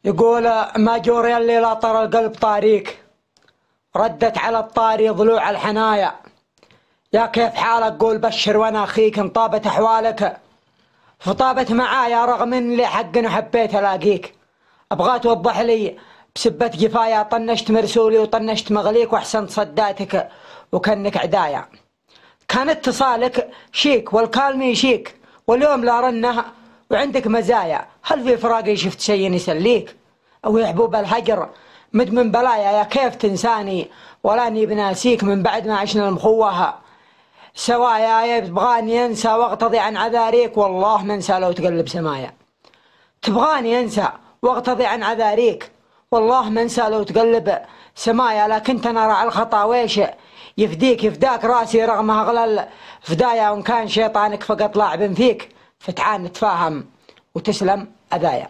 يقول ما جوري الليلة طر القلب طاريك، ردت على الطاري ضلوع الحنايا. يا كيف حالك؟ قول بشر وانا اخيك، ان طابت احوالك فطابت معايا، رغم ان لي حق وحبيت الاقيك. ابغى توضح لي بسبة جفايا، طنشت مرسولي وطنشت مغليك، واحسنت صداتك وكانك عدايا. كان اتصالك شيك والكالمي شيك، واليوم لا رنه وعندك مزايا. هل في فراقي شفت شيء يسليك؟ او يا حبوب الهجر مدمن بلايا، يا كيف تنساني ولاني بناسيك من بعد ما عشنا المخوها سوايا. يبغاني انسى واغتضي عن عذاريك، والله ما انسى لو تقلب سمايا. تبغاني انسى واغتضي عن عذاريك، والله ما انسى لو تقلب سمايا. لكن انا راعي الخطا ويش يفديك، يفداك راسي رغم اغلى الفدايا. وان كان شيطانك فقط لاعب فيك، فتعال نتفاهم وتسلم اذايا.